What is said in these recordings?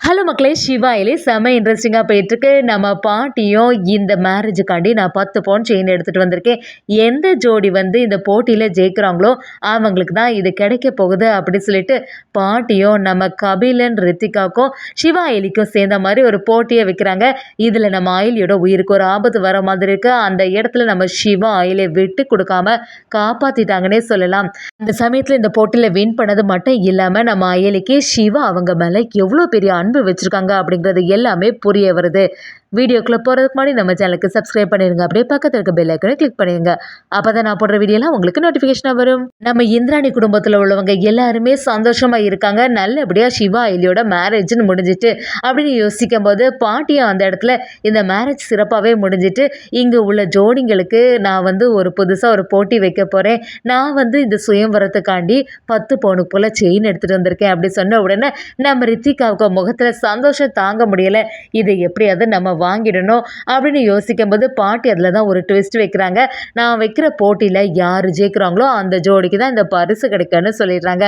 Hello மக்களே! சிவா இலே செம்ம இன்ட்ரெஸ்டிங்கா போயிட்டுருக்கு. நம்ம பாட்டியும் இந்த மேரேஜுக்காண்டி நான் 10 பவுன் செயின் எடுத்துட்டு வந்திருக்கேன். எந்த ஜோடி வந்து இந்த போட்டியில ஜெயிக்கிறாங்களோ, அவங்களுக்கு தான் இது கிடைக்க போகுது அப்படி சொல்லிட்டு, பாட்டியும் நம்ம கபிலன், ரித்திகாவுக்கும், சிவா அயலிக்கும் சேர்ந்த மாரி ஒரு போட்டிய வைக்கிறாங்க. இதில நம்ம அயலியோட உயிருக்கு ஒரு ஆபத்து வர மாதிரி இருக்கு. அந்த இடத்துல நம்ம சிவா அயலிய விட்டு குடுக்காம காப்பாத்திட்டாங்கன்னே சொல்லலாம். அந்த சமயத்துல இந்த போட்டியில வின் பண்ணது மட்டும் இல்லாம, நம்ம அயலிக்கு சிவா அவங்க மேல எவ்வளோ பெரிய அன்பு வச்சிருக்காங்க அப்படிங்கிறது எல்லாமே புரிய வருது. வீடியோக்குள்ள போறதுக்கு முன்னாடி நம்ம சேனலுக்கு சப்ஸ்கிரைப் பண்ணிருங்க. அப்படியே பக்கத்துல இருக்க பெல் ஐகானை கிளிக் பண்ணிருங்க. அப்பதான் நான் போடுற வீடியோலாம் உங்களுக்கு நோட்டிபிகேஷனா வரும். நம்ம இந்திராணி குடும்பத்துல உள்ளவங்க எல்லாருமே சந்தோஷமா இருக்காங்க. நல்லபடியா சிவா அயலியோட மேரேஜ்னு முடிஞ்சிட்டு அப்படின்னு யோசிக்கும் போது பாட்டியும் அந்த இடத்துல இந்த மேரேஜ் சிறப்பாவே முடிஞ்சிட்டு, இங்க உள்ள ஜோடிங்களுக்கு நான் வந்து ஒரு புதுசா ஒரு போட்டி வைக்க போறேன். நான் வந்து இந்த சுயம்வரத்துக்காண்டி 10 பவுனுக்கு போல செயின் எடுத்துட்டு வந்திருக்கேன் அப்படி சொன்ன உடனே நம்ம ரித்திகாவுக்கு முகத்துல சந்தோஷம் தாங்க முடியல. இதை எப்படியாவது நம்ம வாங்கிடணும் அப்படின்னு யோசிக்கும்போது பாட்டி அதில் தான் ஒரு ட்விஸ்ட் வைக்கிறாங்க. நான் வைக்கிற போட்டியில் யார் ஜெயிக்கிறாங்களோ அந்த ஜோடிக்கு தான் இந்த பரிசு கிடைக்கும்னு சொல்லிடுறாங்க.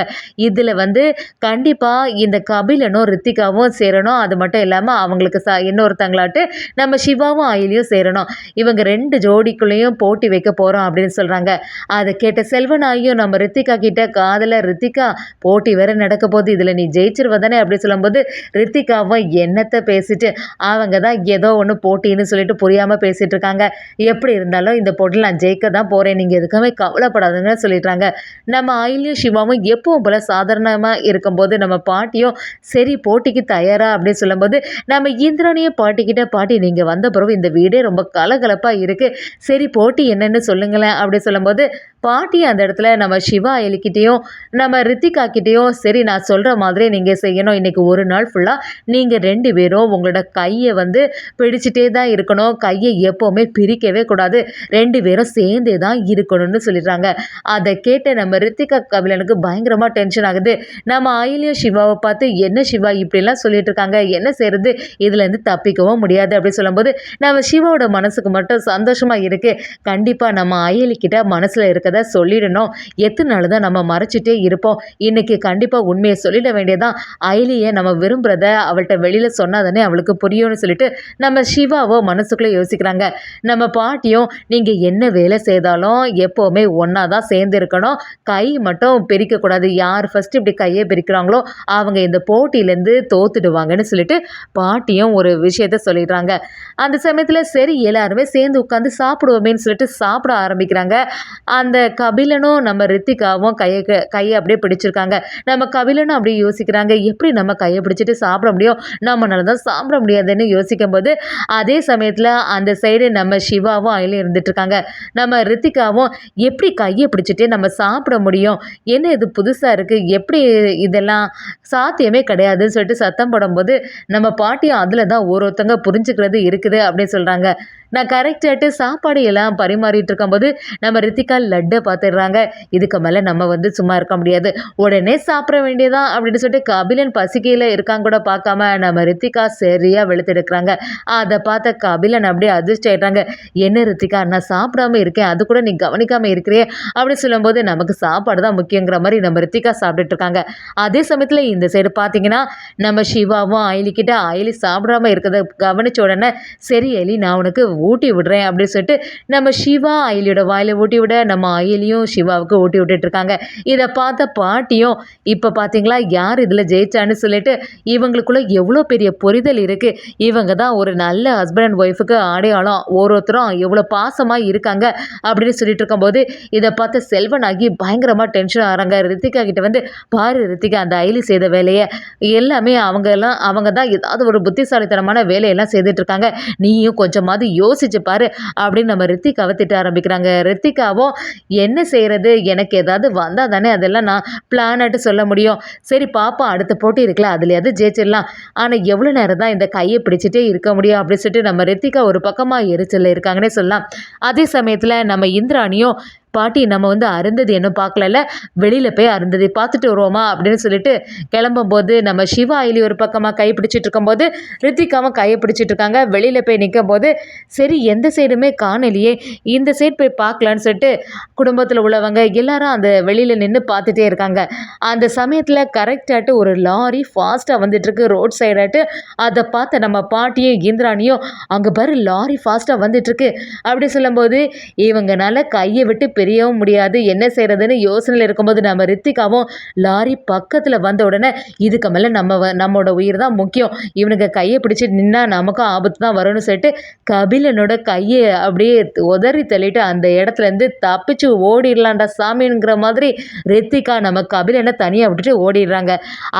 இதில் வந்து கண்டிப்பாக இந்த கபிலனும் ரித்திகாவும் சேரணும். அது மட்டும் இல்லாமல் அவங்களுக்கு இன்னொருத்தங்களாட்டு நம்ம சிவாவும் அயலியும் சேரணும். இவங்க 2 ஜோடிக்குள்ளேயும் போட்டி வைக்க போகிறோம் அப்படின்னு சொல்கிறாங்க. அதை கேட்ட செல்வனாயும் நம்ம ரித்திகா கிட்ட காதல ரித்திகா போட்டி வேற நடக்க போகுது, இதில் நீ ஜெயிச்சிருவ தானே அப்படி சொல்லும்போது ரித்திகாவும் என்னத்தை பேசிட்டு அவங்க தான் ஏதோ ஒன்று போட்டின்னு சொல்லிட்டு புரியாமல் பேசிட்டு இருக்காங்க. எப்படி இருந்தாலும் இந்த போட்டியில் நான் ஜெயிக்க தான் போகிறேன், நீங்கள் எதுக்குமே கவலைப்படாதுங்கன்னு சொல்லிடுறாங்க. நம்ம அயலியும் சிவாவும் எப்பவும் போல சாதாரணமாக இருக்கும்போது நம்ம பாட்டியும் சரி போட்டிக்கு தயாரா அப்படின்னு சொல்லும்போது நம்ம இந்திராணியும் பாட்டிக்கிட்ட பாட்டி நீங்கள் வந்த பிறகு இந்த வீடே ரொம்ப கலகலப்பாக இருக்குது, சரி போட்டி என்னன்னு சொல்லுங்களேன் அப்படி சொல்லும்போது பாட்டி அந்த இடத்துல நம்ம சிவா அயலிக்கிட்டேயும் நம்ம ரித்திகா கிட்டேயும் சரி நான் சொல்கிற மாதிரி நீங்கள் செய்யணும், இன்றைக்கி ஒரு நாள் ஃபுல்லாக நீங்கள் 2 பேரும் உங்களோட கையை வந்து பிடிச்சிட்டே தான் இருக்கணும், கையை எப்போவுமே பிரிக்கவே கூடாது, 2 பேரும் சேர்ந்தே தான் இருக்கணும்னு சொல்லிடுறாங்க. அதை கேட்ட நம்ம ரித்திகா கபிலனுக்கு பயங்கரமாக டென்ஷன் ஆகுது. நம்ம அயலியும் சிவாவை பார்த்து என்ன சிவா இப்படிலாம் சொல்லிட்டு இருக்காங்க, என்ன செய்கிறது, இதுலேருந்து தப்பிக்கவும் முடியாது அப்படி சொல்லும்போது நம்ம சிவாவோட மனசுக்கு மட்டும் சந்தோஷமாக இருக்குது. கண்டிப்பாக நம்ம அயலிக்கிட்ட மனசில் இருக்கதை சொல்லிடணும், எத்தனை நாள் தான் நம்ம மறைச்சிட்டே இருப்போம், இன்றைக்கி கண்டிப்பாக உண்மையை சொல்லிட வேண்டியதான், அயலியை நம்ம விரும்புகிறத அவள்கிட்ட வெளியில் சொன்னாதானே அவளுக்கு புரியும்னு சொல்லிட்டு நம்ம சிவாவோ மனசுக்குள்ளே யோசிக்கிறாங்க. நம்ம பாட்டியும் நீங்கள் என்ன வேலை செய்தாலும் எப்போவுமே ஒன்றா தான் சேர்ந்து இருக்கணும், கை மட்டும் பிரிக்கக்கூடாது, யார் ஃபஸ்ட்டு இப்படி கையை பிரிக்கிறாங்களோ அவங்க இந்த போட்டியிலேருந்து தோத்துடுவாங்கன்னு சொல்லிட்டு பாட்டியும் ஒரு விஷயத்த சொல்லிடுறாங்க. அந்த சமயத்தில் சரி எல்லாருமே சேர்ந்து உட்காந்து சாப்பிடுவோமேன்னு சொல்லிட்டு சாப்பிட ஆரம்பிக்கிறாங்க. அந்த கபிலனும் நம்ம ரித்திகாவும் கையை அப்படியே பிடிச்சிருக்காங்க. நம்ம கபிலனும் அப்படியே யோசிக்கிறாங்க, எப்படி நம்ம கையை பிடிச்சிட்டு சாப்பிட முடியும், நம்மளால தான் சாப்பிட முடியாதுன்னு யோசிக்கும்போது அதே சமயத்தில் அந்த சைடு நம்ம சிவாவும் அயலும் இருந்துட்டுருக்காங்க. நம்ம ரித்திகாவும் எப்படி கையை பிடிச்சிட்டே நம்ம சாப்பிட முடியும், என்ன இது புதுசாக இருக்குது, எப்படி இதெல்லாம் சாத்தியமே கிடையாதுன்னு சொல்லிட்டு சத்தம் போடும்போது நம்ம பாட்டியும் அதில் தான் ஒருத்தங்க புரிஞ்சுக்கிறது இருக்குது அப்படின்னு சொல்கிறாங்க. நான் கரெக்டாட்டு சாப்பாடு எல்லாம் பரிமாறிட்டு இருக்கும்போது நம்ம ரித்திகா லட்டை பார்த்துடுறாங்க. இதுக்கு மேலே நம்ம வந்து சும்மா இருக்க முடியாது, உடனே சாப்பிட வேண்டியதான் அப்படின்னு சொல்லிட்டு கபிலன் பசிக்கையில் இருக்காங்க கூட பார்க்காம நம்ம ரித்திகா சரியாக வெளுத்தெடுக்கிறாங்க. அதை பார்த்த கபிலன் அப்படியே அதிர்ஷ்டி ஆயிடுறாங்க. என்ன ரித்திகா நான் சாப்பிடாம இருக்கேன், அது கூட நீ கவனிக்காமல் இருக்கிறே அப்படின்னு சொல்லும்போது நமக்கு சாப்பாடு தான் முக்கியங்கிற மாதிரி நம்ம ரித்திகா சாப்பிட்டுட்டு இருக்காங்க. அதே சமயத்தில் இந்த சைடு பார்த்தீங்கன்னா நம்ம சிவாவும் அயலிக்கிட்ட அயலி சாப்பிடாம இருக்கிறத கவனிச்ச உடனே சரி அயலி நான் உனக்கு ஊட்டி விடுறேன் அப்படின்னு சொல்லிட்டு நம்ம சிவா அயலியோட வாயில ஊட்டி விட நம்ம அயலியும் சிவாவுக்கு ஊட்டி விட்டுட்டு இருக்காங்க. இதை பார்த்த பாட்டியும் இப்போ பார்த்தீங்களா யார் இதில் ஜெயிச்சான்னு சொல்லிட்டு இவங்களுக்குள்ள எவ்வளோ பெரிய புரிதல் இருக்குது, இவங்க தான் ஒரு நல்ல ஹஸ்பண்ட் அண்ட் ஒய்ஃபுக்கு அடையாளம், ஒருத்தரும் எவ்வளோ பாசமாக இருக்காங்க அப்படின்னு சொல்லிட்டு இருக்கும்போது இதை பார்த்து செல்வனாகி பயங்கரமாக டென்ஷன் ஆகிறாங்க. ரித்திகா கிட்ட வந்து பாரு ரித்திகா அந்த அயலி செய்த வேலையை எல்லாமே அவங்க தான் ஏதாவது ஒரு புத்திசாலித்தனமான வேலையெல்லாம் செய்துட்டு இருக்காங்க, நீயும் கொஞ்சமாவது யோசிச்சு பாரு அப்படின்னு நம்ம ரித்திகாவை திட்ட ஆரம்பிக்கிறாங்க. ரித்திகாவும் என்ன செய்கிறது, எனக்கு ஏதாவது வந்தால் தானே அதெல்லாம் நான் பிளானாட்டு சொல்ல முடியும், சரி பாப்பா அடுத்த போட்டி இருக்குல்ல அதுலையாவது ஜெயிச்சிடலாம், ஆனால் எவ்வளோ நேரம் தான் இந்த கையை பிடிச்சிட்டே இருக்க முடியும் அப்படின்னு சொல்லிட்டு நம்ம ரித்திகா ஒரு பக்கமாக எரிச்சலில் இருக்காங்கன்னே சொல்லலாம். அதே சமயத்தில் நம்ம இந்திராணியும் பாட்டி நம்ம வந்து அருந்ததி என்ன பார்க்கலல்ல, வெளியில போய் அருந்ததி பார்த்துட்டு வருவோமா அப்படின்னு சொல்லிட்டு கிளம்பும்போது நம்ம சிவா அயலி ஒரு பக்கமாக கை பிடிச்சிட்டு இருக்கும்போது ரித்திகாவும் கையை பிடிச்சிட்டு இருக்காங்க. வெளியில போய் நிற்கும்போது சரி எந்த சைடுமே காணலையே, இந்த சைடு போய் பார்க்கலான்னு சொல்லிட்டு குடும்பத்தில் உள்ளவங்க எல்லாரும் அந்த வெளியில நின்று பார்த்துட்டே இருக்காங்க. அந்த சமயத்தில் கரெக்டாட்டு ஒரு லாரி ஃபாஸ்ட்டாக வந்துட்டுருக்கு ரோட் சைடாட்டு. அதை பார்த்த நம்ம பாட்டியும் இந்திராணியும் அங்கே பாரு லாரி ஃபாஸ்ட்டாக வந்துட்டுருக்கு அப்படி சொல்லும்போது இவங்கனால கையை விட்டு பிரியவும் முடியாது, என்ன செய்கிறதுன்னு யோசனையில் இருக்கும்போது நம்ம ரித்திகாவும் லாரி பக்கத்தில் வந்த உடனே இதுக்கு மேலே நம்மளோட உயிர் தான் முக்கியம், இவனுக்கு கையை பிடிச்சி நின்னா நமக்கும் ஆபத்து தான் வரும்னு சொல்லிட்டு கபிலனோட கையை அப்படியே உதறி தள்ளிட்டு அந்த இடத்துலேருந்து தப்பிச்சு ஓடிடலான்டா சாமிங்கிற மாதிரி ரித்திகா நம்ம கபிலனை தனியாக விட்டுட்டு ஓடிடுறாங்க.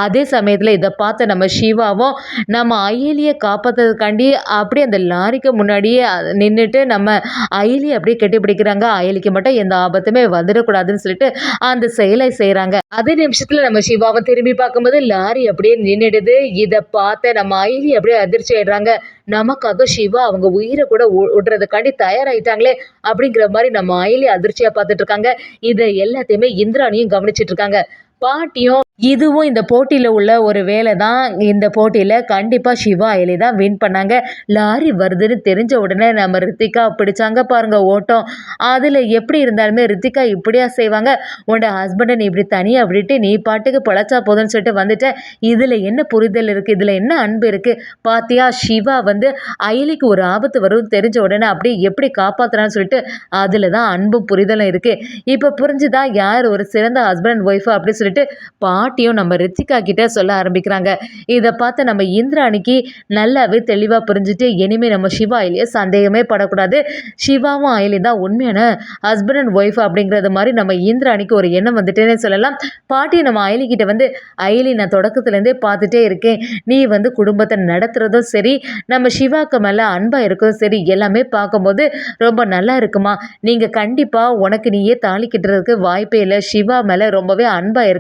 அதே சமயத்தில் இதை பார்த்த நம்ம சிவாவும் நம்ம அயலியை காப்பாற்றுறதுக்காண்டி அப்படியே அந்த லாரிக்கு முன்னாடியே நின்றுட்டு நம்ம அயலியை அப்படியே கட்டி பிடிக்கிறாங்க. அயலிக்கு மட்டும் எந்த ஆபத்துமே வந்துடக்கூடாதுன்னு சொல்லிட்டு அந்த செயலை செய்கிறாங்க. அதே நிமிஷத்தில் நம்ம சிவாவை திரும்பி பார்க்கும்போது லாரி அப்படியே நின்றுடுது. இதை பார்த்த நம்ம அயலி அப்படியே அதிர்ச்சி ஆயிடுறாங்க. நமக்காக சிவா அவங்க உயிரை கூட விடுறதுக்காண்டி தயாராகிட்டாங்களே அப்படிங்கிற மாதிரி நம்ம அயலி அதிர்ச்சியாக பார்த்துட்டு இருக்காங்க. இதை எல்லாத்தையுமே இந்திராணியும் கவனிச்சிட்டு இருக்காங்க. பாட்டியும் இதுவும் இந்த போட்டியில் உள்ள ஒரு வேலை தான். இந்த போட்டியில் கண்டிப்பாக சிவா அயலி தான் வின் பண்ணாங்க. லாரி வருதுன்னு தெரிஞ்ச உடனே நம்ம ரித்திகா பிடிச்சாங்க பாருங்க ஓட்டம். அதில் எப்படி இருந்தாலுமே ரித்திகா இப்படியா செய்வாங்க, உன்னோட ஹஸ்பண்டை நீ இப்படி தனியாக விட்டுட்டு நீ பாட்டுக்கு பழச்சா போதும்னு சொல்லிட்டு வந்துட்டேன், இதில் என்ன புரிதல் இருக்குது, இதில் என்ன அன்பு இருக்குது பாத்தியா, சிவா வந்து அயலிக்கு ஒரு ஆபத்து வரும் தெரிஞ்ச உடனே அப்படியே எப்படி காப்பாற்றுறான்னு சொல்லிட்டு அதில் தான் அன்பும் புரிதலும் இருக்குது. இப்போ புரிஞ்சுதான் யார் ஒரு சிறந்த ஹஸ்பண்ட் அண்ட் ஒய்ஃபு அப்படி சொல்லிட்டு பாட்டியும் நம்ம ரித்திகா கிட்ட சொல்ல ஆரம்பிக்கிறாங்க. இதை பார்த்து நம்ம இந்திராணிக்கு நல்லாவே தெளிவாக புரிஞ்சுட்டு இனிமே நம்ம சிவா அயலியை சந்தேகமே படக்கூடாது, சிவாவும் அயலி தான் உண்மையான ஹஸ்பண்ட் அண்ட் ஒய்ஃப் அப்படிங்கிறது மாதிரி நம்ம இந்திராணிக்கு ஒரு எண்ணம் வந்துட்டேன்னு சொல்லலாம். பாட்டியை நம்ம அயலி கிட்ட வந்து அயலி நான் தொடக்கத்துலேருந்தே பார்த்துட்டே இருக்கேன், நீ வந்து குடும்பத்தை நடத்துறதும் சரி நம்ம சிவாக்கு மேலே அன்பாக இருக்கதும் சரி எல்லாமே பார்க்கும்போது ரொம்ப நல்லா இருக்குமா, நீங்கள் கண்டிப்பாக உனக்கு நீயே தாலி கட்டுறதுக்கு வாய்ப்பே இல்லை, சிவா மேலே ரொம்பவே அன்பாக இருக்க,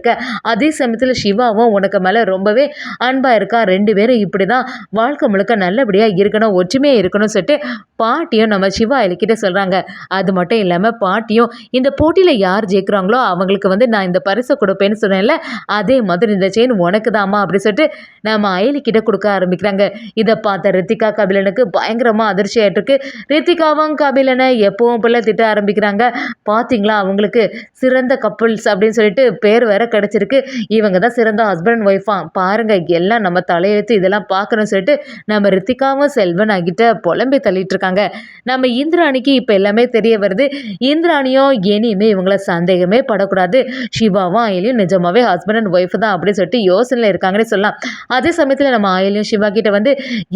அதே சமயத்தில் சிவாவும் உனக்கு மேலே ரொம்பவே அன்பாக இருக்கா, ரெண்டு பேரும் இப்படி தான் வாழ்க்கை முழுக்க நல்லபடியாக இருக்கணும் ஒற்றுமையாக இருக்கணும்னு சொல்லிட்டு பாட்டியும் நம்ம சிவா அயலிக்கிட்ட சொல்கிறாங்க. அது மட்டும் இல்லாமல் பாட்டியும் இந்த போட்டியில் யார் ஜெயிக்கிறாங்களோ அவங்களுக்கு வந்து நான் இந்த பரிசை கொடுப்பேன்னு சொன்னேன்ல, அதே மாதிரி இந்த செயின் உனக்கு தாம்மா அப்படி சொல்லிட்டு நம்ம அயலிக்கிட்ட கொடுக்க ஆரம்பிக்கிறாங்க. இதை பார்த்த ரித்திகா கபிலனுக்கு பயங்கரமாக அதிர்ச்சி ஆகிட்டுருக்கு. ரித்திகாவும் கபிலனை எப்பவும் போல திட்ட ஆரம்பிக்கிறாங்க. பார்த்தீங்களா அவங்களுக்கு சிறந்த கப்புள்ஸ் அப்படின்னு சொல்லிட்டு பேர் வேற கிடச்சிருக்கு, இவங்க தான் சிறந்த ஹஸ்பண்ட் அண்ட் ஒய்ஃபா பாருங்க, எல்லாம் நம்ம தலையெழுத்து இதெல்லாம் பார்க்கணும்னு சொல்லிட்டு நம்ம ரித்திகாவும் செல்வன் ஆகிட்ட புலம்பி தள்ளிட்டு இருக்காங்க. நம்ம இந்திராணிக்கு இப்போ எல்லாமே தெரிய வருது. இந்திராணியும் இனிமே இவங்கள சந்தேகமே படக்கூடாது, சிவாவும் அயலியும் நிஜமாவே ஹஸ்பண்ட் அண்ட் ஒய்ஃப் தான் அப்படின்னு சொல்லிட்டு யோசனையில் இருக்காங்கன்னு சொல்லலாம். அதே சமயத்தில் நம்ம அயலியும் சிவா கிட்ட வந்து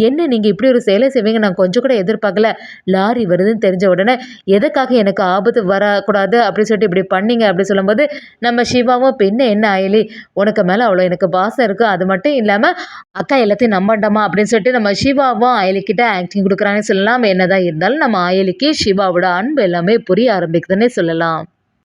என்ன நீங்கள் இப்படி ஒரு செயலை செய்வீங்க நான் கொஞ்சம் கூட எதிர்பார்க்கல, லாரி வருதுன்னு தெரிஞ்ச உடனே எதுக்காக எனக்கு ஆபத்து வரக்கூடாது அப்படின்னு சொல்லிட்டு இப்படி பண்ணீங்க அப்படி சொல்லும்போது நம்ம சிவாவும் பின்ன என்ன அயலி உனக்கு மேலே அவ்வளோ எனக்கு பாசம் இருக்குது, அது மட்டும் இல்லாமல் அக்கா எல்லாத்தையும் நம்பண்டாமா அப்படின்னு சொல்லிட்டு நம்ம சிவாவும் அயலிக்கிட்ட ஆக்டிங் கொடுக்குறாங்கன்னு சொல்லலாம். என்னதான் இருந்தாலும் நம்ம அயலிக்கு சிவாவோட அன்பு எல்லாமே புரிய ஆரம்பிக்குதுன்னே சொல்லலாம்.